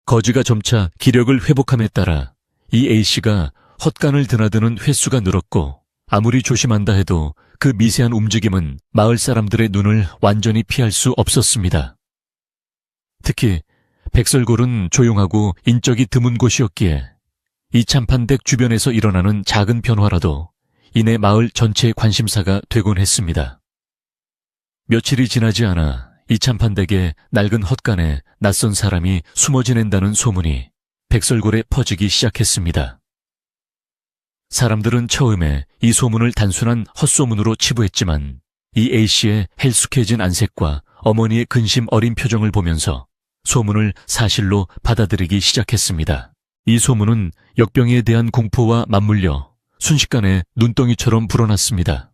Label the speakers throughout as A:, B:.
A: 거지가 점차 기력을 회복함에 따라 이 A씨가 헛간을 드나드는 횟수가 늘었고 아무리 조심한다 해도 그 미세한 움직임은 마을 사람들의 눈을 완전히 피할 수 없었습니다. 특히 백설골은 조용하고 인적이 드문 곳이었기에 이 참판댁 주변에서 일어나는 작은 변화라도 이내 마을 전체의 관심사가 되곤 했습니다. 며칠이 지나지 않아 이 참판댁의 낡은 헛간에 낯선 사람이 숨어 지낸다는 소문이 백설골에 퍼지기 시작했습니다. 사람들은 처음에 이 소문을 단순한 헛소문으로 치부했지만 이 A씨의 헬쑥해진 안색과 어머니의 근심 어린 표정을 보면서 소문을 사실로 받아들이기 시작했습니다. 이 소문은 역병에 대한 공포와 맞물려 순식간에 눈덩이처럼 불어났습니다.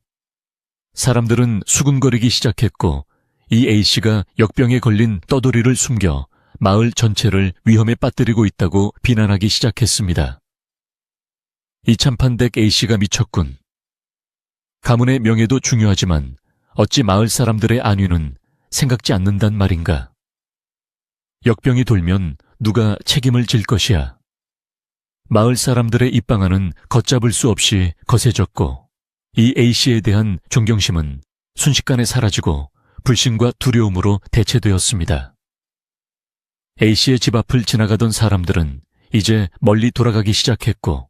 A: 사람들은 수군거리기 시작했고 이 A씨가 역병에 걸린 떠돌이를 숨겨 마을 전체를 위험에 빠뜨리고 있다고 비난하기 시작했습니다. 이 참판댁 A씨가 미쳤군. 가문의 명예도 중요하지만 어찌 마을 사람들의 안위는 생각지 않는단 말인가. 역병이 돌면 누가 책임을 질 것이야. 마을 사람들의 입방아는 걷잡을 수 없이 거세졌고 이 A씨에 대한 존경심은 순식간에 사라지고 불신과 두려움으로 대체되었습니다. A씨의 집 앞을 지나가던 사람들은 이제 멀리 돌아가기 시작했고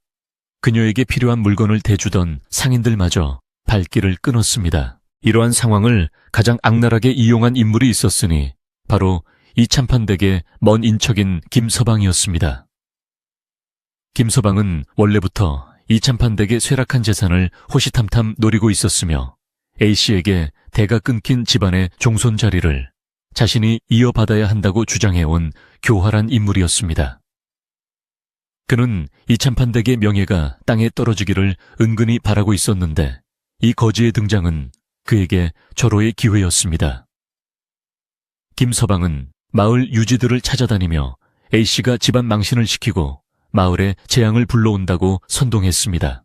A: 그녀에게 필요한 물건을 대주던 상인들마저 발길을 끊었습니다. 이러한 상황을 가장 악랄하게 이용한 인물이 있었으니 바로 이 참판댁의 먼 인척인 김서방이었습니다. 김서방은 원래부터 이 참판댁의 쇠락한 재산을 호시탐탐 노리고 있었으며 A씨에게 대가 끊긴 집안의 종손 자리를 자신이 이어받아야 한다고 주장해온 교활한 인물이었습니다. 그는 이 참판댁의 명예가 땅에 떨어지기를 은근히 바라고 있었는데 이 거지의 등장은 그에게 절호의 기회였습니다. 김서방은 마을 유지들을 찾아다니며 A씨가 집안 망신을 시키고 마을에 재앙을 불러온다고 선동했습니다.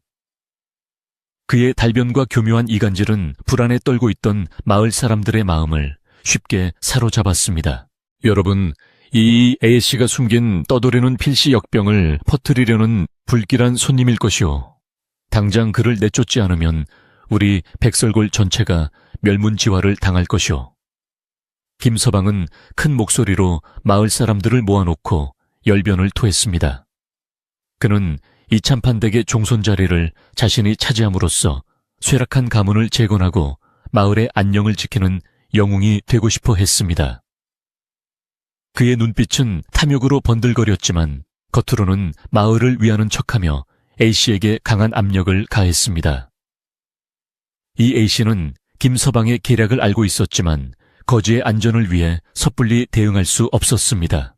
A: 그의 달변과 교묘한 이간질은 불안에 떨고 있던 마을 사람들의 마음을 쉽게 사로잡았습니다. 여러분, 이 A씨가 숨긴 떠돌이는 필시 역병을 퍼뜨리려는 불길한 손님일 것이오. 당장 그를 내쫓지 않으면 우리 백설골 전체가 멸문지화를 당할 것이오. 김서방은 큰 목소리로 마을 사람들을 모아놓고 열변을 토했습니다. 그는 이 참판댁의 종손 자리를 자신이 차지함으로써 쇠락한 가문을 재건하고 마을의 안녕을 지키는 영웅이 되고 싶어 했습니다. 그의 눈빛은 탐욕으로 번들거렸지만 겉으로는 마을을 위하는 척하며 A씨에게 강한 압력을 가했습니다. 이 A씨는 김서방의 계략을 알고 있었지만 거지의 안전을 위해 섣불리 대응할 수 없었습니다.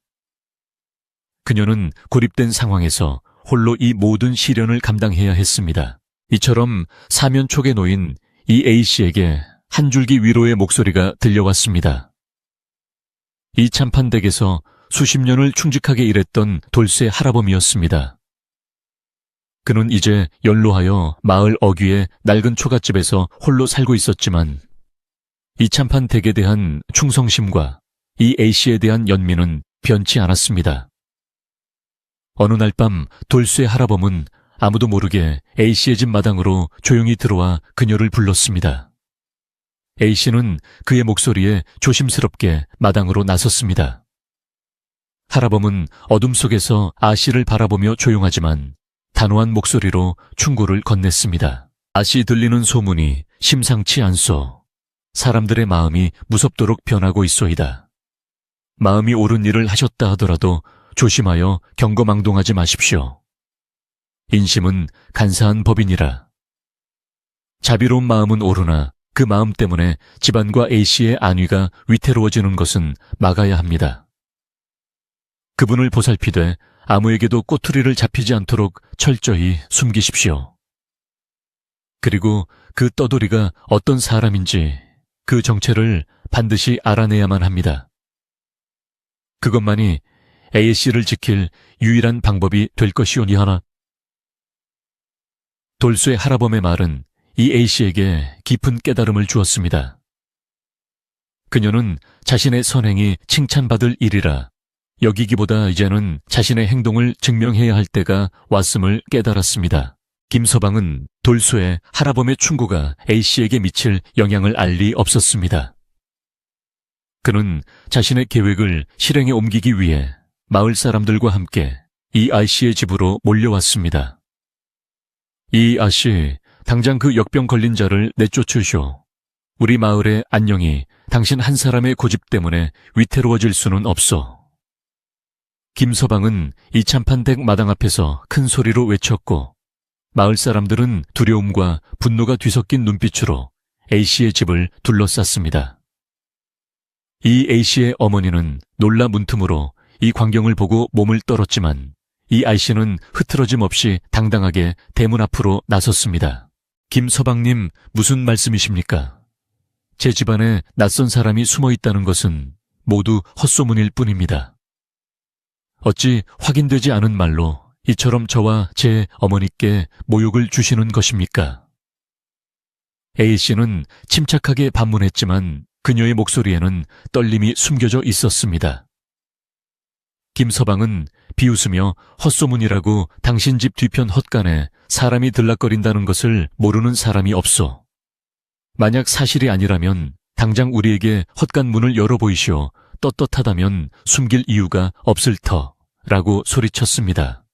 A: 그녀는 고립된 상황에서 홀로 이 모든 시련을 감당해야 했습니다. 이처럼 사면촉에 놓인 이 A씨에게 한 줄기 위로의 목소리가 들려왔습니다. 이 참판댁에서 수십 년을 충직하게 일했던 돌쇠 할아범이었습니다. 그는 이제 연로하여 마을 어귀의 낡은 초가집에서 홀로 살고 있었지만 이 참판댁에 대한 충성심과 이 A씨에 대한 연민은 변치 않았습니다. 어느 날 밤 돌쇠 할아범은 아무도 모르게 A씨의 집 마당으로 조용히 들어와 그녀를 불렀습니다. A씨는 그의 목소리에 조심스럽게 마당으로 나섰습니다. 할아범은 어둠 속에서 아씨를 바라보며 조용하지만 단호한 목소리로 충고를 건넸습니다. 아씨 들리는 소문이 심상치 않소. 사람들의 마음이 무섭도록 변하고 있소이다. 마음이 옳은 일을 하셨다 하더라도 조심하여 경거망동하지 마십시오. 인심은 간사한 법이니라. 자비로운 마음은 옳으나 그 마음 때문에 집안과 A씨의 안위가 위태로워지는 것은 막아야 합니다. 그분을 보살피되 아무에게도 꼬투리를 잡히지 않도록 철저히 숨기십시오. 그리고 그 떠돌이가 어떤 사람인지 그 정체를 반드시 알아내야만 합니다. 그것만이 A씨를 지킬 유일한 방법이 될 것이오니 하나. 돌쇠 할아범의 말은 이 A씨에게 깊은 깨달음을 주었습니다. 그녀는 자신의 선행이 칭찬받을 일이라 여기기보다 이제는 자신의 행동을 증명해야 할 때가 왔음을 깨달았습니다. 김서방은 돌소에 하라범의 충고가 A씨에게 미칠 영향을 알 리 없었습니다. 그는 자신의 계획을 실행에 옮기기 위해 마을 사람들과 함께 이 아씨의 집으로 몰려왔습니다. 이 아씨, 당장 그 역병 걸린 자를 내쫓으시오. 우리 마을의 안녕이 당신 한 사람의 고집 때문에 위태로워질 수는 없소. 김서방은 이참판댁 마당 앞에서 큰 소리로 외쳤고 마을 사람들은 두려움과 분노가 뒤섞인 눈빛으로 A씨의 집을 둘러쌌습니다. 이 A씨의 어머니는 놀라 문틈으로 이 광경을 보고 몸을 떨었지만 이 I씨는 흐트러짐 없이 당당하게 대문 앞으로 나섰습니다. 김서방님, 무슨 말씀이십니까? 제 집안에 낯선 사람이 숨어 있다는 것은 모두 헛소문일 뿐입니다. 어찌 확인되지 않은 말로 이처럼 저와 제 어머니께 모욕을 주시는 것입니까? A씨는 침착하게 반문했지만 그녀의 목소리에는 떨림이 숨겨져 있었습니다. 김서방은 비웃으며 헛소문이라고 당신 집 뒤편 헛간에 사람이 들락거린다는 것을 모르는 사람이 없소. 만약 사실이 아니라면 당장 우리에게 헛간 문을 열어보이시오. 떳떳하다면 숨길 이유가 없을 터라고 소리쳤습니다.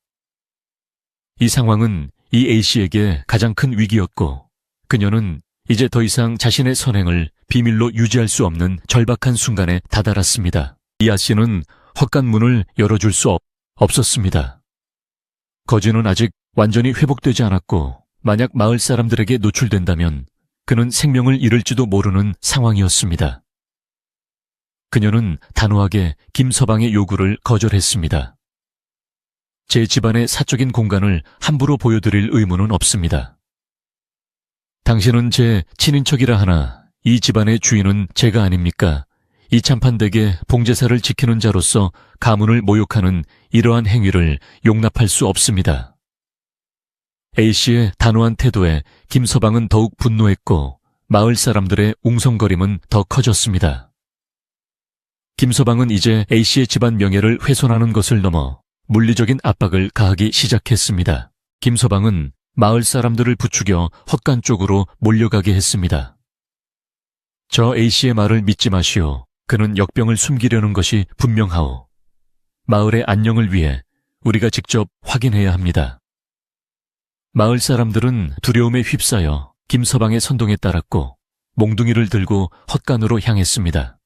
A: 이 상황은 이 A씨에게 가장 큰 위기였고 그녀는 이제 더 이상 자신의 선행을 비밀로 유지할 수 없는 절박한 순간에 다다랐습니다. 이 아씨는 헛간 문을 열어줄 수 없었습니다. 거지는 아직 완전히 회복되지 않았고 만약 마을 사람들에게 노출된다면 그는 생명을 잃을지도 모르는 상황이었습니다. 그녀는 단호하게 김서방의 요구를 거절했습니다. 제 집안의 사적인 공간을 함부로 보여드릴 의무는 없습니다. 당신은 제 친인척이라 하나 이 집안의 주인은 제가 아닙니까? 이참판댁의 봉제사를 지키는 자로서 가문을 모욕하는 이러한 행위를 용납할 수 없습니다. A씨의 단호한 태도에 김서방은 더욱 분노했고 마을 사람들의 웅성거림은 더 커졌습니다. 김서방은 이제 A씨의 집안 명예를 훼손하는 것을 넘어 물리적인 압박을 가하기 시작했습니다. 김서방은 마을 사람들을 부추겨 헛간 쪽으로 몰려가게 했습니다. 저 A씨의 말을 믿지 마시오. 그는 역병을 숨기려는 것이 분명하오. 마을의 안녕을 위해 우리가 직접 확인해야 합니다. 마을 사람들은 두려움에 휩싸여 김서방의 선동에 따랐고 몽둥이를 들고 헛간으로 향했습니다.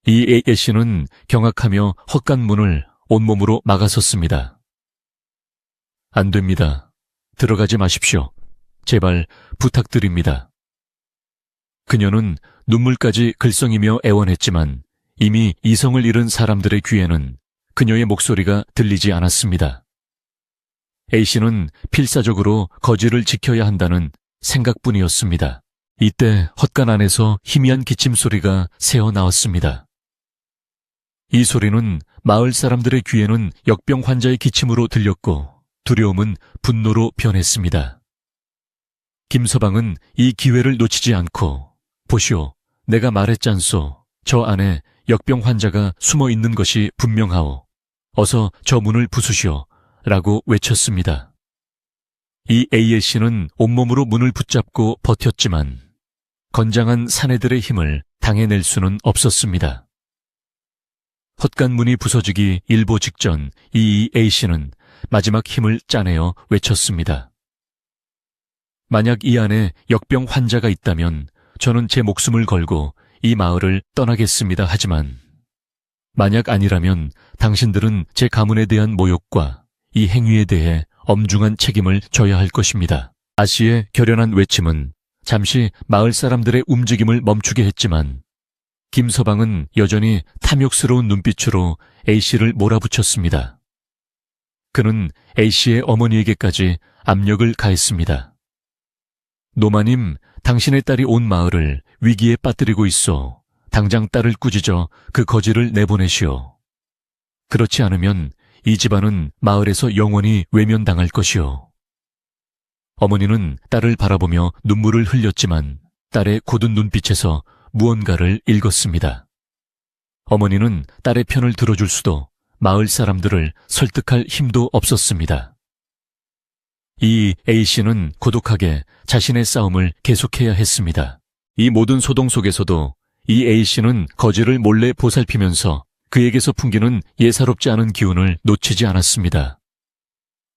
A: 이 A씨는 경악하며 헛간 문을 온몸으로 막아섰습니다. 안 됩니다. 들어가지 마십시오. 제발 부탁드립니다. 그녀는 눈물까지 글썽이며 애원했지만 이미 이성을 잃은 사람들의 귀에는 그녀의 목소리가 들리지 않았습니다. A씨는 필사적으로 거지를 지켜야 한다는 생각뿐이었습니다. 이때 헛간 안에서 희미한 기침 소리가 새어 나왔습니다. 이 소리는 마을 사람들의 귀에는 역병 환자의 기침으로 들렸고 두려움은 분노로 변했습니다. 김서방은 이 기회를 놓치지 않고 보시오, 내가 말했잖소. 저 안에 역병 환자가 숨어 있는 것이 분명하오. 어서 저 문을 부수시오. 라고 외쳤습니다. 이 A씨는 온몸으로 문을 붙잡고 버텼지만 건장한 사내들의 힘을 당해낼 수는 없었습니다. 헛간 문이 부서지기 일보 직전 이 A씨는 마지막 힘을 짜내어 외쳤습니다. 만약 이 안에 역병 환자가 있다면 저는 제 목숨을 걸고 이 마을을 떠나겠습니다. 하지만 만약 아니라면 당신들은 제 가문에 대한 모욕과 이 행위에 대해 엄중한 책임을 져야 할 것입니다. 아씨의 결연한 외침은 잠시 마을 사람들의 움직임을 멈추게 했지만 김서방은 여전히 탐욕스러운 눈빛으로 A씨를 몰아붙였습니다. 그는 A씨의 어머니에게까지 압력을 가했습니다. 노마님, 당신의 딸이 온 마을을 위기에 빠뜨리고 있어. 당장 딸을 꾸짖어 그 거지를 내보내시오. 그렇지 않으면 이 집안은 마을에서 영원히 외면당할 것이오. 어머니는 딸을 바라보며 눈물을 흘렸지만 딸의 고든 눈빛에서 무언가를 읽었습니다. 어머니는 딸의 편을 들어줄 수도 마을 사람들을 설득할 힘도 없었습니다. 이 A씨는 고독하게 자신의 싸움을 계속해야 했습니다. 이 모든 소동 속에서도 이 A씨는 거지를 몰래 보살피면서 그에게서 풍기는 예사롭지 않은 기운을 놓치지 않았습니다.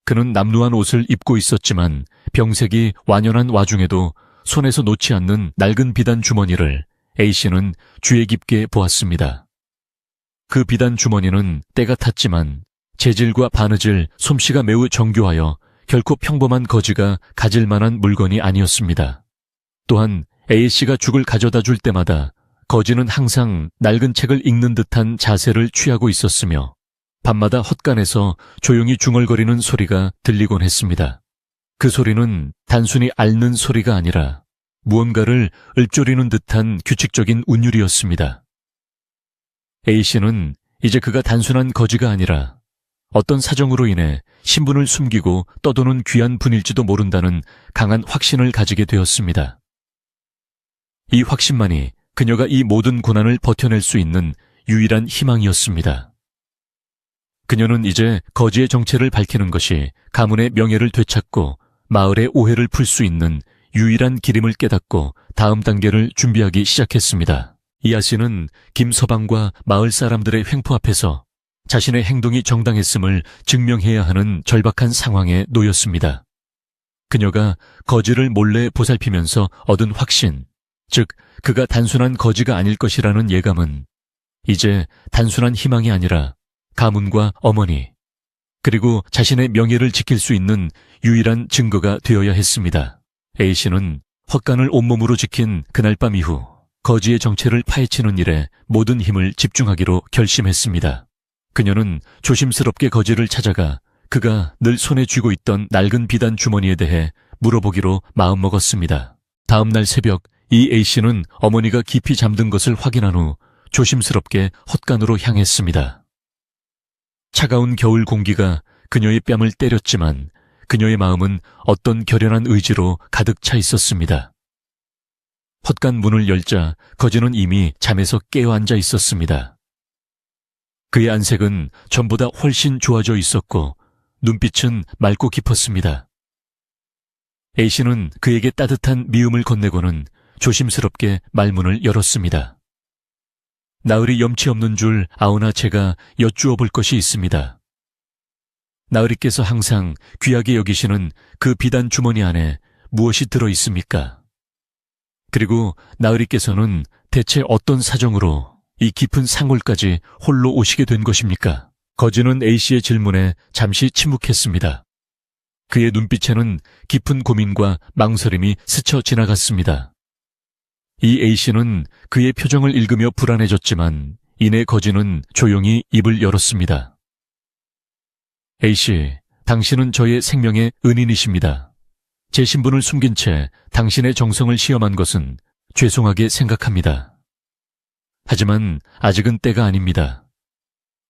A: 그는 남루한 옷을 입고 있었지만 병색이 완연한 와중에도 손에서 놓지 않는 낡은 비단 주머니를 A씨는 주의 깊게 보았습니다. 그 비단 주머니는 때가 탔지만 재질과 바느질, 솜씨가 매우 정교하여 결코 평범한 거지가 가질 만한 물건이 아니었습니다. 또한 A씨가 죽을 가져다 줄 때마다 거지는 항상 낡은 책을 읽는 듯한 자세를 취하고 있었으며 밤마다 헛간에서 조용히 중얼거리는 소리가 들리곤 했습니다. 그 소리는 단순히 앓는 소리가 아니라 무언가를 읊조리는 듯한 규칙적인 운율이었습니다. A씨는 이제 그가 단순한 거지가 아니라 어떤 사정으로 인해 신분을 숨기고 떠도는 귀한 분일지도 모른다는 강한 확신을 가지게 되었습니다. 이 확신만이 그녀가 이 모든 고난을 버텨낼 수 있는 유일한 희망이었습니다. 그녀는 이제 거지의 정체를 밝히는 것이 가문의 명예를 되찾고 마을의 오해를 풀 수 있는 유일한 길임을 깨닫고 다음 단계를 준비하기 시작했습니다. 이하씨는 김서방과 마을 사람들의 횡포 앞에서 자신의 행동이 정당했음을 증명해야 하는 절박한 상황에 놓였습니다. 그녀가 거지를 몰래 보살피면서 얻은 확신, 즉 그가 단순한 거지가 아닐 것이라는 예감은 이제 단순한 희망이 아니라 가문과 어머니, 그리고 자신의 명예를 지킬 수 있는 유일한 증거가 되어야 했습니다. A씨는 헛간을 온몸으로 지킨 그날 밤 이후 거지의 정체를 파헤치는 일에 모든 힘을 집중하기로 결심했습니다. 그녀는 조심스럽게 거지를 찾아가 그가 늘 손에 쥐고 있던 낡은 비단 주머니에 대해 물어보기로 마음먹었습니다. 다음 날 새벽 이 A씨는 어머니가 깊이 잠든 것을 확인한 후 조심스럽게 헛간으로 향했습니다. 차가운 겨울 공기가 그녀의 뺨을 때렸지만 그녀의 마음은 어떤 결연한 의지로 가득 차 있었습니다. 헛간 문을 열자 거지는 이미 잠에서 깨어 앉아 있었습니다. 그의 안색은 전보다 훨씬 좋아져 있었고 눈빛은 맑고 깊었습니다. A씨는 그에게 따뜻한 미움을 건네고는 조심스럽게 말문을 열었습니다. 나으리 염치 없는 줄 아오나 제가 여쭈어 볼 것이 있습니다. 나으리께서 항상 귀하게 여기시는 그 비단 주머니 안에 무엇이 들어 있습니까? 그리고 나으리께서는 대체 어떤 사정으로 이 깊은 상골까지 홀로 오시게 된 것입니까? 거지는 A씨의 질문에 잠시 침묵했습니다. 그의 눈빛에는 깊은 고민과 망설임이 스쳐 지나갔습니다. 이 A씨는 그의 표정을 읽으며 불안해졌지만 이내 거지는 조용히 입을 열었습니다. A씨, 당신은 저의 생명의 은인이십니다. 제 신분을 숨긴 채 당신의 정성을 시험한 것은 죄송하게 생각합니다. 하지만 아직은 때가 아닙니다.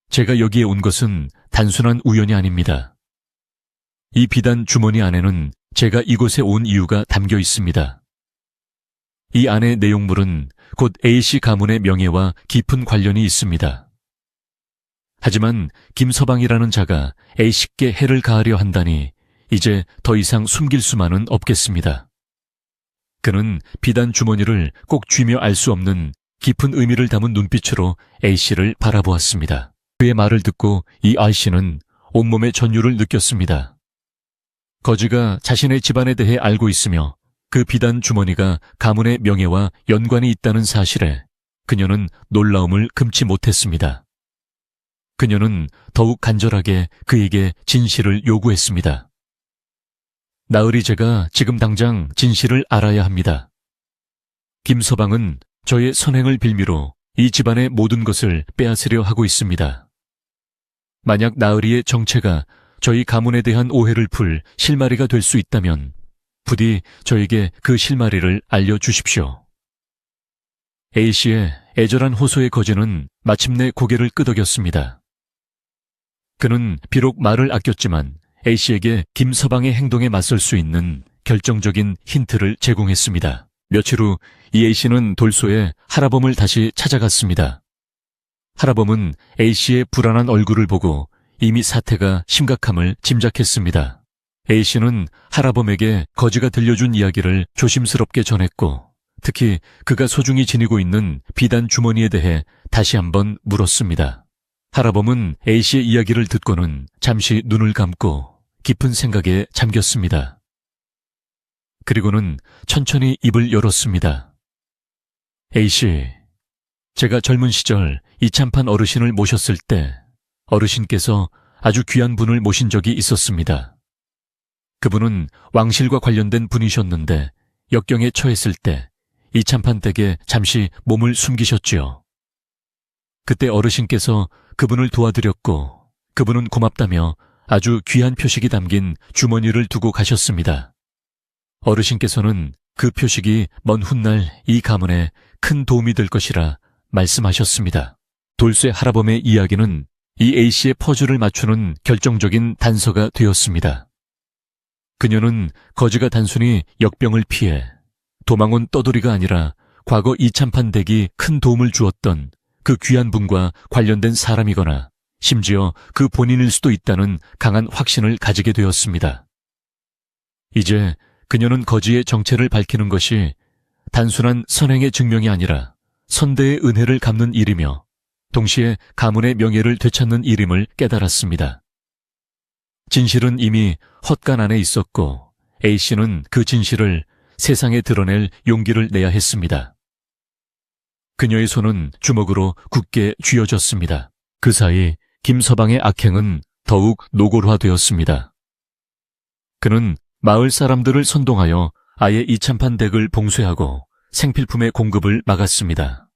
A: 제가 여기에 온 것은 단순한 우연이 아닙니다. 이 비단 주머니 안에는 제가 이곳에 온 이유가 담겨 있습니다. 이 안의 내용물은 곧 A씨 가문의 명예와 깊은 관련이 있습니다. 하지만 김서방이라는 자가 A씨께 해를 가하려 한다니 이제 더 이상 숨길 수만은 없겠습니다. 그는 비단 주머니를 꼭 쥐며 알 수 없는 깊은 의미를 담은 눈빛으로 A씨를 바라보았습니다. 그의 말을 듣고 이 A씨는 온몸의 전율을 느꼈습니다. 거지가 자신의 집안에 대해 알고 있으며 그 비단 주머니가 가문의 명예와 연관이 있다는 사실에 그녀는 놀라움을 금치 못했습니다. 그녀는 더욱 간절하게 그에게 진실을 요구했습니다. 나으리 제가 지금 당장 진실을 알아야 합니다. 김서방은 저의 선행을 빌미로 이 집안의 모든 것을 빼앗으려 하고 있습니다. 만약 나으리의 정체가 저희 가문에 대한 오해를 풀 실마리가 될 수 있다면 부디 저에게 그 실마리를 알려주십시오. A씨의 애절한 호소의 거지는 마침내 고개를 끄덕였습니다. 그는 비록 말을 아꼈지만 A씨에게 김서방의 행동에 맞설 수 있는 결정적인 힌트를 제공했습니다. 며칠 후 이 A씨는 돌소에 하라범을 다시 찾아갔습니다. 할아범은 A씨의 불안한 얼굴을 보고 이미 사태가 심각함을 짐작했습니다. A씨는 할아범에게 거지가 들려준 이야기를 조심스럽게 전했고 특히 그가 소중히 지니고 있는 비단 주머니에 대해 다시 한번 물었습니다. 할아범은 A씨의 이야기를 듣고는 잠시 눈을 감고 깊은 생각에 잠겼습니다. 그리고는 천천히 입을 열었습니다. A씨, 제가 젊은 시절 이참판 어르신을 모셨을 때 어르신께서 아주 귀한 분을 모신 적이 있었습니다. 그분은 왕실과 관련된 분이셨는데 역경에 처했을 때 이참판 댁에 잠시 몸을 숨기셨지요. 그때 어르신께서 그분을 도와드렸고 그분은 고맙다며 아주 귀한 표식이 담긴 주머니를 두고 가셨습니다. 어르신께서는 그 표식이 먼 훗날 이 가문에 큰 도움이 될 것이라 말씀하셨습니다. 돌쇠 할아범의 이야기는 이 A씨의 퍼즐을 맞추는 결정적인 단서가 되었습니다. 그녀는 거지가 단순히 역병을 피해 도망온 떠돌이가 아니라 과거 이참판 댁이 큰 도움을 주었던 그 귀한 분과 관련된 사람이거나 심지어 그 본인일 수도 있다는 강한 확신을 가지게 되었습니다. 이제 그녀는 거지의 정체를 밝히는 것이 단순한 선행의 증명이 아니라 선대의 은혜를 갚는 일이며 동시에 가문의 명예를 되찾는 일임을 깨달았습니다. 진실은 이미 헛간 안에 있었고 A씨는 그 진실을 세상에 드러낼 용기를 내야 했습니다. 그녀의 손은 주먹으로 굳게 쥐어졌습니다. 그 사이 김서방의 악행은 더욱 노골화되었습니다. 그는 마을 사람들을 선동하여 아예 이참판 댁을 봉쇄하고 생필품의 공급을 막았습니다.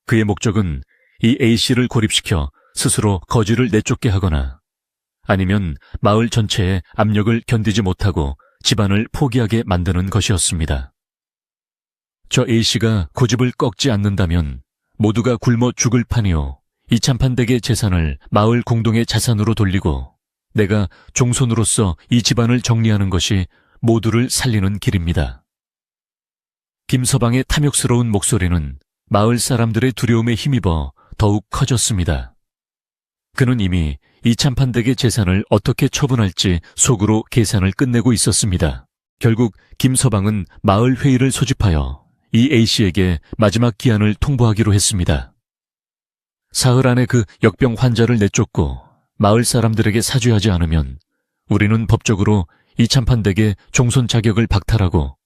A: 그의 목적은 이 A씨를 고립시켜 스스로 거지를 내쫓게 하거나 아니면 마을 전체에 압력을 견디지 못하고 집안을 포기하게 만드는 것이었습니다. 저 A씨가 고집을 꺾지 않는다면 모두가 굶어 죽을 판이요. 이참판 댁의 재산을 마을 공동의 자산으로 돌리고 내가 종손으로서 이 집안을 정리하는 것이 모두를 살리는 길입니다. 김서방의 탐욕스러운 목소리는 마을 사람들의 두려움에 힘입어 더욱 커졌습니다. 그는 이미 이참판 댁의 재산을 어떻게 처분할지 속으로 계산을 끝내고 있었습니다. 결국 김서방은 마을 회의를 소집하여 이 A씨에게 마지막 기한을 통보하기로 했습니다. 사흘 안에 그 역병 환자를 내쫓고 마을 사람들에게 사죄하지 않으면 우리는 법적으로 이참판 댁의 종손 자격을 박탈하고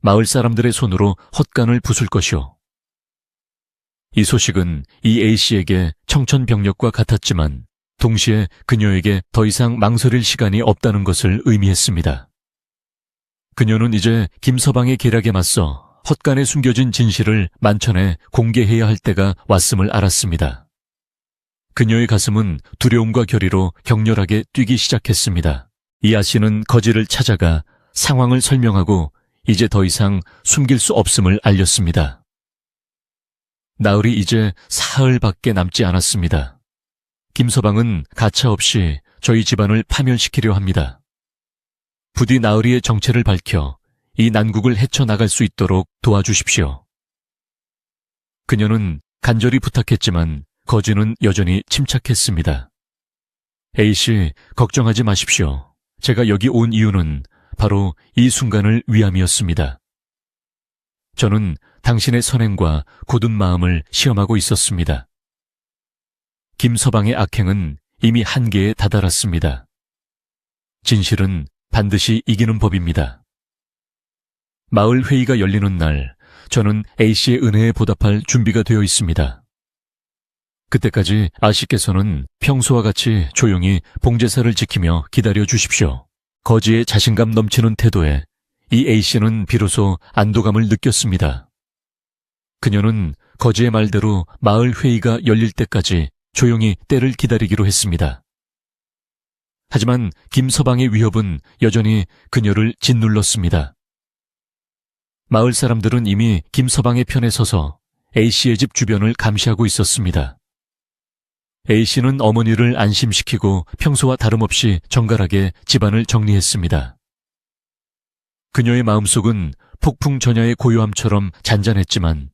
A: 마을 사람들의 손으로 헛간을 부술 것이오. 이 소식은 이 A씨에게 청천벽력과 같았지만 동시에 그녀에게 더 이상 망설일 시간이 없다는 것을 의미했습니다. 그녀는 이제 김서방의 계략에 맞서 헛간에 숨겨진 진실을 만천에 공개해야 할 때가 왔음을 알았습니다. 그녀의 가슴은 두려움과 결의로 격렬하게 뛰기 시작했습니다. 이아 씨는 거지를 찾아가 상황을 설명하고 이제 더 이상 숨길 수 없음을 알렸습니다. 나흘이 이제 사흘밖에 남지 않았습니다. 김서방은 가차없이 저희 집안을 파멸시키려 합니다. 부디 나으리의 정체를 밝혀 이 난국을 헤쳐나갈 수 있도록 도와주십시오. 그녀는 간절히 부탁했지만 거지는 여전히 침착했습니다. A씨, 걱정하지 마십시오. 제가 여기 온 이유는 바로 이 순간을 위함이었습니다. 저는 당신의 선행과 굳은 마음을 시험하고 있었습니다. 김서방의 악행은 이미 한계에 다다랐습니다. 진실은 반드시 이기는 법입니다. 마을 회의가 열리는 날, 저는 A씨의 은혜에 보답할 준비가 되어 있습니다. 그때까지 아씨께서는 평소와 같이 조용히 봉제사를 지키며 기다려 주십시오. 거지의 자신감 넘치는 태도에 이 A씨는 비로소 안도감을 느꼈습니다. 그녀는 거지의 말대로 마을 회의가 열릴 때까지 조용히 때를 기다리기로 했습니다. 하지만 김서방의 위협은 여전히 그녀를 짓눌렀습니다. 마을 사람들은 이미 김서방의 편에 서서 A씨의 집 주변을 감시하고 있었습니다. A씨는 어머니를 안심시키고 평소와 다름없이 정갈하게 집안을 정리했습니다. 그녀의 마음속은 폭풍 전야의 고요함처럼 잔잔했지만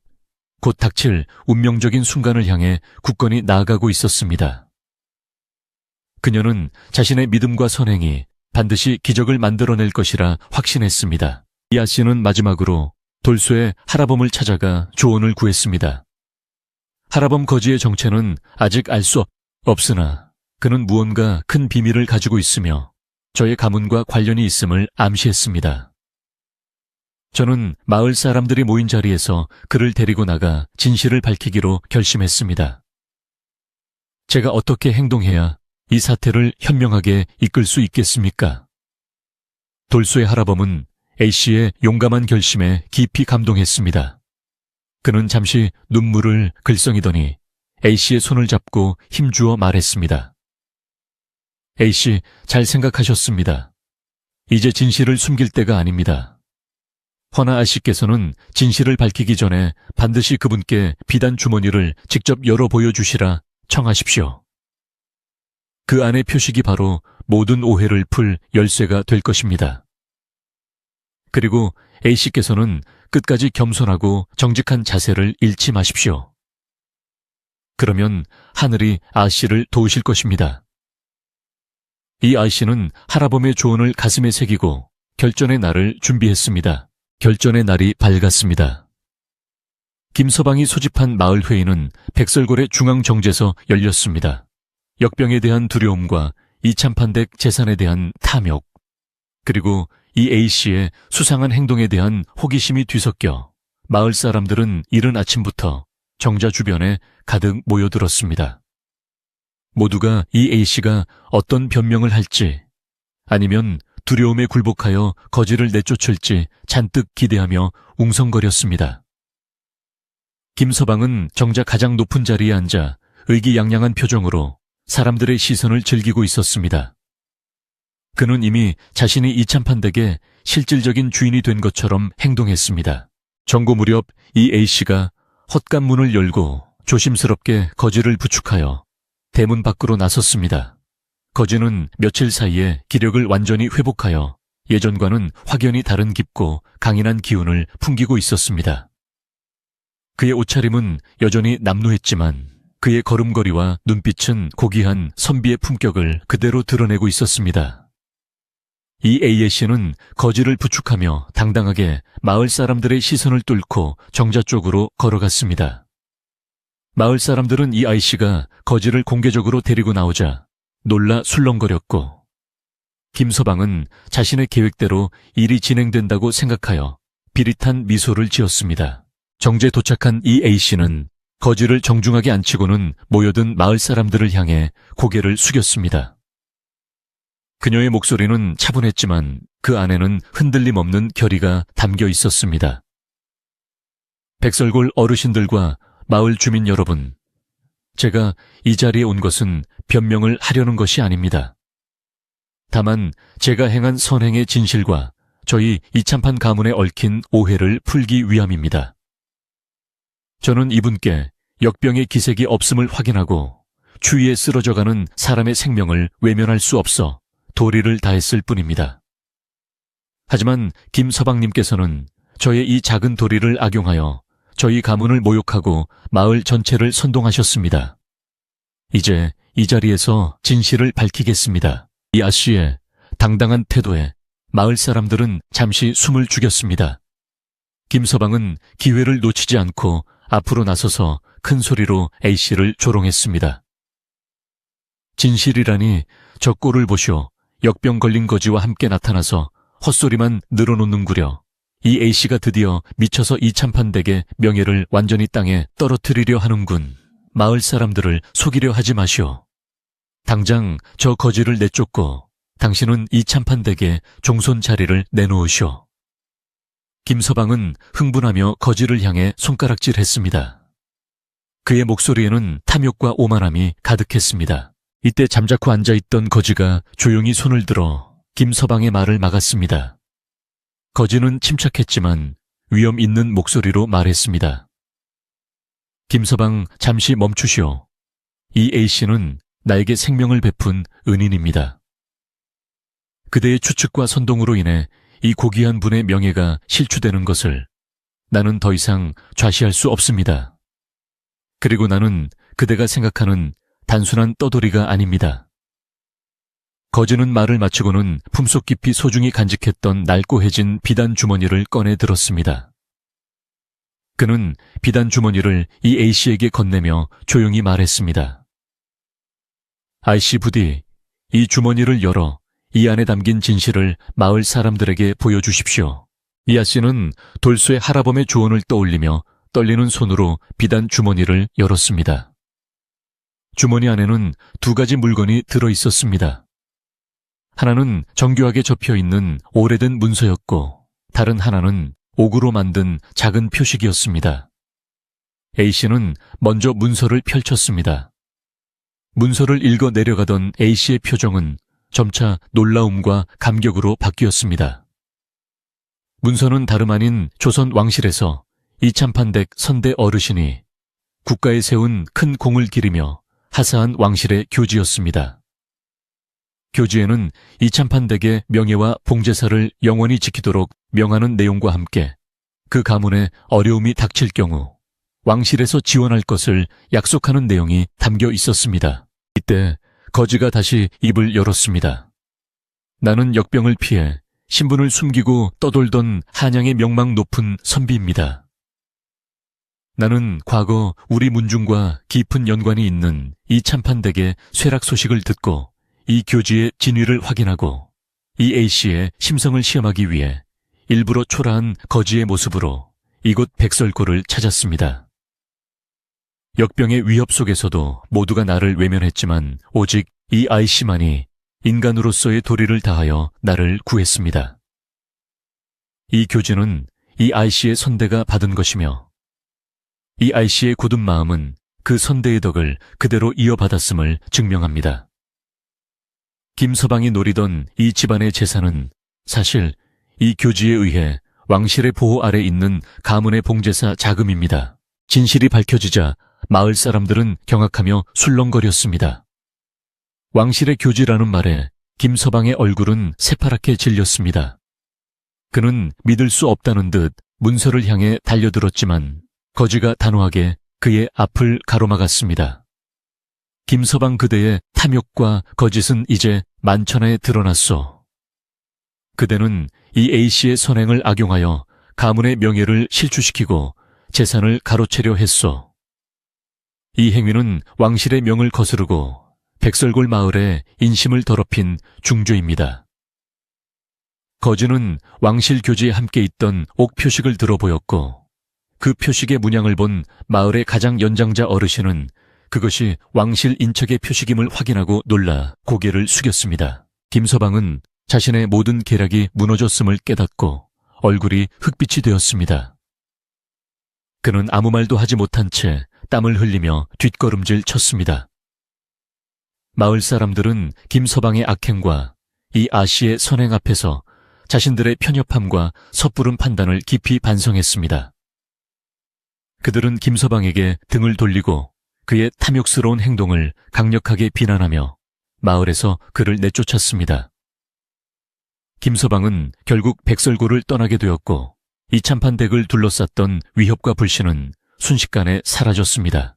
A: 곧 닥칠 운명적인 순간을 향해 굳건히 나아가고 있었습니다. 그녀는 자신의 믿음과 선행이 반드시 기적을 만들어낼 것이라 확신했습니다. 이아 씨는 마지막으로 돌소의 하라범을 찾아가 조언을 구했습니다. 하라범 거지의 정체는 아직 알 수 없으나 그는 무언가 큰 비밀을 가지고 있으며 저의 가문과 관련이 있음을 암시했습니다. 저는 마을 사람들이 모인 자리에서 그를 데리고 나가 진실을 밝히기로 결심했습니다. 제가 어떻게 행동해야 이 사태를 현명하게 이끌 수 있겠습니까? 돌소의 하라범은 A씨의 용감한 결심에 깊이 감동했습니다. 그는 잠시 눈물을 글썽이더니 A씨의 손을 잡고 힘주어 말했습니다. A씨, 잘 생각하셨습니다. 이제 진실을 숨길 때가 아닙니다. 허나 아씨께서는 진실을 밝히기 전에 반드시 그분께 비단 주머니를 직접 열어 보여주시라 청하십시오. 그 안의 표식이 바로 모든 오해를 풀 열쇠가 될 것입니다. 그리고 A씨께서는 끝까지 겸손하고 정직한 자세를 잃지 마십시오. 그러면 하늘이 아씨를 도우실 것입니다. 이 아씨는 하라범의 조언을 가슴에 새기고 결전의 날을 준비했습니다. 결전의 날이 밝았습니다. 김서방이 소집한 마을회의는 백설골의 중앙정제에서 열렸습니다. 역병에 대한 두려움과 이참판댁 재산에 대한 탐욕, 그리고 이 A씨의 수상한 행동에 대한 호기심이 뒤섞여 마을 사람들은 이른 아침부터 정자 주변에 가득 모여들었습니다. 모두가 이 A씨가 어떤 변명을 할지 아니면 두려움에 굴복하여 거지를 내쫓을지 잔뜩 기대하며 웅성거렸습니다. 김서방은 정작 가장 높은 자리에 앉아 의기양양한 표정으로 사람들의 시선을 즐기고 있었습니다. 그는 이미 자신이 이참판댁의 실질적인 주인이 된 것처럼 행동했습니다. 정고 무렵 이 A씨가 헛간문을 열고 조심스럽게 거지를 부축하여 대문 밖으로 나섰습니다. 거지는 며칠 사이에 기력을 완전히 회복하여 예전과는 확연히 다른 깊고 강인한 기운을 풍기고 있었습니다. 그의 옷차림은 여전히 남루했지만 그의 걸음걸이와 눈빛은 고귀한 선비의 품격을 그대로 드러내고 있었습니다. 이 A씨는 거지를 부축하며 당당하게 마을 사람들의 시선을 뚫고 정자 쪽으로 걸어갔습니다. 마을 사람들은 이 A씨가 거지를 공개적으로 데리고 나오자 놀라 술렁거렸고 김서방은 자신의 계획대로 일이 진행된다고 생각하여 비릿한 미소를 지었습니다. 정제에 도착한 이 A씨는 거지를 정중하게 앉히고는 모여든 마을 사람들을 향해 고개를 숙였습니다. 그녀의 목소리는 차분했지만 그 안에는 흔들림 없는 결의가 담겨 있었습니다. 백설골 어르신들과 마을 주민 여러분, 제가 이 자리에 온 것은 변명을 하려는 것이 아닙니다. 다만 제가 행한 선행의 진실과 저희 이참판 가문에 얽힌 오해를 풀기 위함입니다. 저는 이분께 역병의 기색이 없음을 확인하고 추위에 쓰러져가는 사람의 생명을 외면할 수 없어 도리를 다했을 뿐입니다. 하지만 김서방님께서는 저의 이 작은 도리를 악용하여 저희 가문을 모욕하고 마을 전체를 선동하셨습니다. 이제 이 자리에서 진실을 밝히겠습니다. 이 아씨의 당당한 태도에 마을 사람들은 잠시 숨을 죽였습니다. 김서방은 기회를 놓치지 않고 앞으로 나서서 큰 소리로 A씨를 조롱했습니다. 진실이라니 저 꼴을 보시오. 역병 걸린 거지와 함께 나타나서 헛소리만 늘어놓는구려. 이 A씨가 드디어 미쳐서 이참판댁의 명예를 완전히 땅에 떨어뜨리려 하는군. 마을 사람들을 속이려 하지 마시오. 당장 저 거지를 내쫓고 당신은 이참판댁의 종손 자리를 내놓으시오. 김서방은 흥분하며 거지를 향해 손가락질했습니다. 그의 목소리에는 탐욕과 오만함이 가득했습니다. 이때 잠자코 앉아있던 거지가 조용히 손을 들어 김서방의 말을 막았습니다. 거지는 침착했지만 위험 있는 목소리로 말했습니다. 김서방, 잠시 멈추시오. 이 A씨는 나에게 생명을 베푼 은인입니다. 그대의 추측과 선동으로 인해 이 고귀한 분의 명예가 실추되는 것을 나는 더 이상 좌시할 수 없습니다. 그리고 나는 그대가 생각하는 단순한 떠돌이가 아닙니다. 거지는 말을 마치고는 품속 깊이 소중히 간직했던 낡고해진 비단 주머니를 꺼내 들었습니다. 그는 비단 주머니를 이 A씨에게 건네며 조용히 말했습니다. 아이씨 부디, 이 주머니를 열어 이 안에 담긴 진실을 마을 사람들에게 보여주십시오. 이 아씨는 돌쇠 할아범의 조언을 떠올리며 떨리는 손으로 비단 주머니를 열었습니다. 주머니 안에는 두 가지 물건이 들어 있었습니다. 하나는 정교하게 접혀있는 오래된 문서였고 다른 하나는 옥으로 만든 작은 표식이었습니다. A씨는 먼저 문서를 펼쳤습니다. 문서를 읽어 내려가던 A씨의 표정은 점차 놀라움과 감격으로 바뀌었습니다. 문서는 다름 아닌 조선 왕실에서 이참판댁 선대 어르신이 국가에 세운 큰 공을 기리며 하사한 왕실의 교지였습니다. 교지에는 이참판댁의 명예와 봉제사를 영원히 지키도록 명하는 내용과 함께 그 가문에 어려움이 닥칠 경우 왕실에서 지원할 것을 약속하는 내용이 담겨 있었습니다. 이때 거지가 다시 입을 열었습니다. 나는 역병을 피해 신분을 숨기고 떠돌던 한양의 명망 높은 선비입니다. 나는 과거 우리 문중과 깊은 연관이 있는 이 참판댁의 쇠락 소식을 듣고 이 교지의 진위를 확인하고 이 A씨의 심성을 시험하기 위해 일부러 초라한 거지의 모습으로 이곳 백설고를 찾았습니다. 역병의 위협 속에서도 모두가 나를 외면했지만 오직 이 A씨만이 인간으로서의 도리를 다하여 나를 구했습니다. 이 교지는 이 A씨의 선대가 받은 것이며 이 A씨의 굳은 마음은 그 선대의 덕을 그대로 이어받았음을 증명합니다. 김서방이 노리던 이 집안의 재산은 사실 이 교지에 의해 왕실의 보호 아래 있는 가문의 봉제사 자금입니다. 진실이 밝혀지자 마을 사람들은 경악하며 술렁거렸습니다. 왕실의 교지라는 말에 김서방의 얼굴은 새파랗게 질렸습니다. 그는 믿을 수 없다는 듯 문서를 향해 달려들었지만 거지가 단호하게 그의 앞을 가로막았습니다. 김서방 그대의 탐욕과 거짓은 이제 만천하에 드러났소. 그대는 이 A씨의 선행을 악용하여 가문의 명예를 실추시키고 재산을 가로채려 했소. 이 행위는 왕실의 명을 거스르고 백설골 마을의 인심을 더럽힌 중죄입니다. 거지는 왕실 교지에 함께 있던 옥 표식을 들어 보였고 그 표식의 문양을 본 마을의 가장 연장자 어르신은 그것이 왕실 인척의 표식임을 확인하고 놀라 고개를 숙였습니다. 김서방은 자신의 모든 계략이 무너졌음을 깨닫고 얼굴이 흑빛이 되었습니다. 그는 아무 말도 하지 못한 채 땀을 흘리며 뒷걸음질 쳤습니다. 마을 사람들은 김서방의 악행과 이 아씨의 선행 앞에서 자신들의 편협함과 섣부른 판단을 깊이 반성했습니다. 그들은 김서방에게 등을 돌리고 그의 탐욕스러운 행동을 강력하게 비난하며 마을에서 그를 내쫓았습니다. 김서방은 결국 백설고를 떠나게 되었고 이참판댁을 둘러쌌던 위협과 불신은 순식간에 사라졌습니다.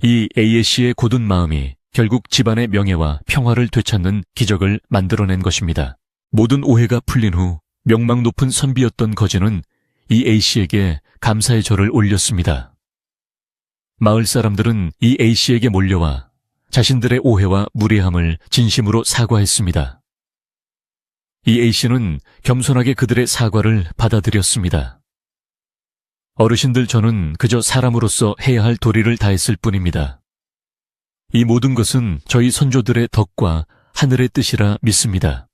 A: 이 A씨의 고든 마음이 결국 집안의 명예와 평화를 되찾는 기적을 만들어낸 것입니다. 모든 오해가 풀린 후 명망 높은 선비였던 거지는 이 A씨에게 감사의 절을 올렸습니다. 마을 사람들은 이 A씨에게 몰려와 자신들의 오해와 무례함을 진심으로 사과했습니다. 이 A씨는 겸손하게 그들의 사과를 받아들였습니다. 어르신들, 저는 그저 사람으로서 해야 할 도리를 다했을 뿐입니다. 이 모든 것은 저희 선조들의 덕과 하늘의 뜻이라 믿습니다.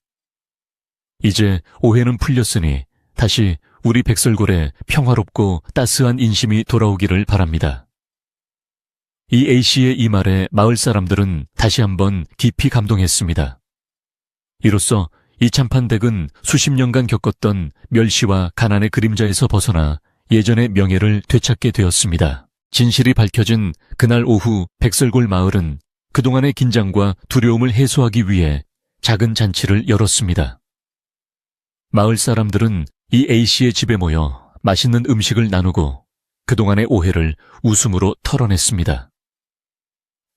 A: 이제 오해는 풀렸으니 다시 우리 백설골에 평화롭고 따스한 인심이 돌아오기를 바랍니다. 이 A씨의 이 말에 마을 사람들은 다시 한번 깊이 감동했습니다. 이로써 이참판댁은 수십 년간 겪었던 멸시와 가난의 그림자에서 벗어나 예전의 명예를 되찾게 되었습니다. 진실이 밝혀진 그날 오후 백설골 마을은 그동안의 긴장과 두려움을 해소하기 위해 작은 잔치를 열었습니다. 마을 사람들은 이 A씨의 집에 모여 맛있는 음식을 나누고 그동안의 오해를 웃음으로 털어냈습니다.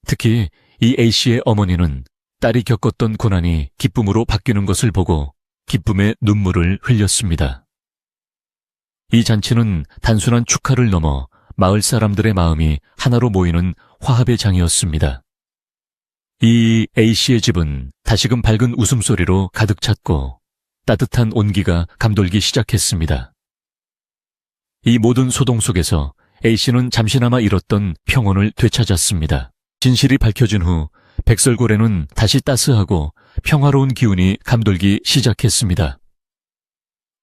A: 특히 이 A씨의 어머니는 딸이 겪었던 고난이 기쁨으로 바뀌는 것을 보고 기쁨의 눈물을 흘렸습니다. 이 잔치는 단순한 축하를 넘어 마을 사람들의 마음이 하나로 모이는 화합의 장이었습니다. 이 A씨의 집은 다시금 밝은 웃음소리로 가득 찼고 따뜻한 온기가 감돌기 시작했습니다. 이 모든 소동 속에서 A씨는 잠시나마 잃었던 평온을 되찾았습니다. 진실이 밝혀진 후 백설고래는 다시 따스하고 평화로운 기운이 감돌기 시작했습니다.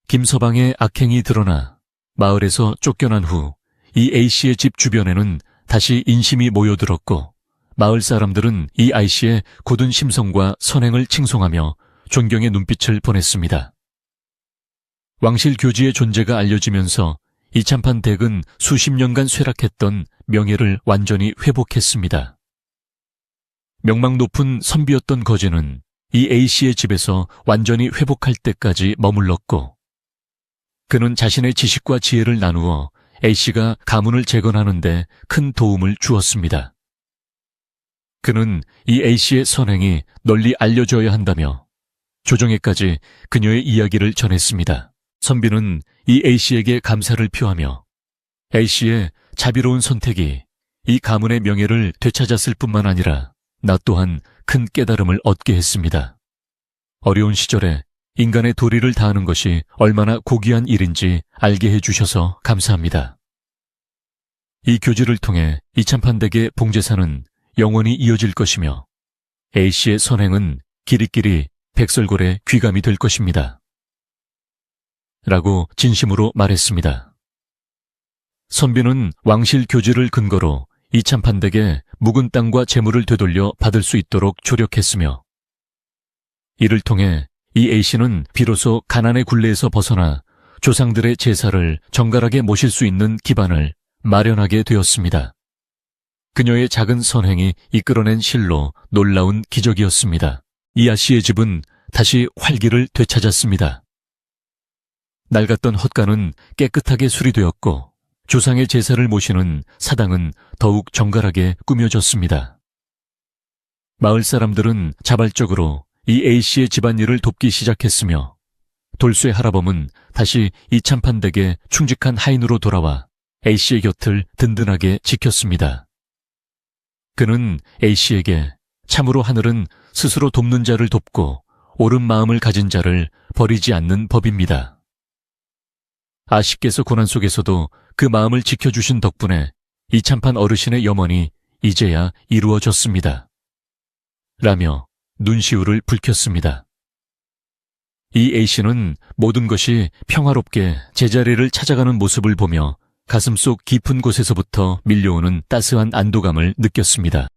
A: 김서방의 악행이 드러나 마을에서 쫓겨난 후 이 A씨의 집 주변에는 다시 인심이 모여들었고 마을 사람들은 이 I씨의 굳은 심성과 선행을 칭송하며 존경의 눈빛을 보냈습니다. 왕실 교지의 존재가 알려지면서 이참판 댁은 수십 년간 쇠락했던 명예를 완전히 회복했습니다. 명망 높은 선비였던 거제는 이 A씨의 집에서 완전히 회복할 때까지 머물렀고 그는 자신의 지식과 지혜를 나누어 A씨가 가문을 재건하는 데 큰 도움을 주었습니다. 그는 이 A씨의 선행이 널리 알려져야 한다며 조정에까지 그녀의 이야기를 전했습니다. 선비는 이 A씨에게 감사를 표하며 A씨의 자비로운 선택이 이 가문의 명예를 되찾았을 뿐만 아니라 나 또한 큰 깨달음을 얻게 했습니다. 어려운 시절에 인간의 도리를 다하는 것이 얼마나 고귀한 일인지 알게 해주셔서 감사합니다. 이 교지를 통해 이참판댁의 봉제사는 영원히 이어질 것이며 A씨의 선행은 길이길이 백설골의 귀감이 될 것입니다. 라고 진심으로 말했습니다. 선비는 왕실 교지를 근거로 이참판댁에 묵은 땅과 재물을 되돌려 받을 수 있도록 조력했으며 이를 통해 이 A씨는 비로소 가난의 굴레에서 벗어나 조상들의 제사를 정갈하게 모실 수 있는 기반을 마련하게 되었습니다. 그녀의 작은 선행이 이끌어낸 실로 놀라운 기적이었습니다. 이 아씨의 집은 다시 활기를 되찾았습니다. 낡았던 헛간은 깨끗하게 수리되었고 조상의 제사를 모시는 사당은 더욱 정갈하게 꾸며졌습니다. 마을 사람들은 자발적으로 이 A씨의 집안일을 돕기 시작했으며 돌쇠 할아범은 다시 이참판댁의 충직한 하인으로 돌아와 A씨의 곁을 든든하게 지켰습니다. 그는 A씨에게 참으로 하늘은 스스로 돕는 자를 돕고 옳은 마음을 가진 자를 버리지 않는 법입니다. 아씨께서 고난 속에서도 그 마음을 지켜주신 덕분에 이참판 어르신의 염원이 이제야 이루어졌습니다. 라며 눈시울을 붉혔습니다. 이 A씨는 모든 것이 평화롭게 제자리를 찾아가는 모습을 보며 가슴속 깊은 곳에서부터 밀려오는 따스한 안도감을 느꼈습니다.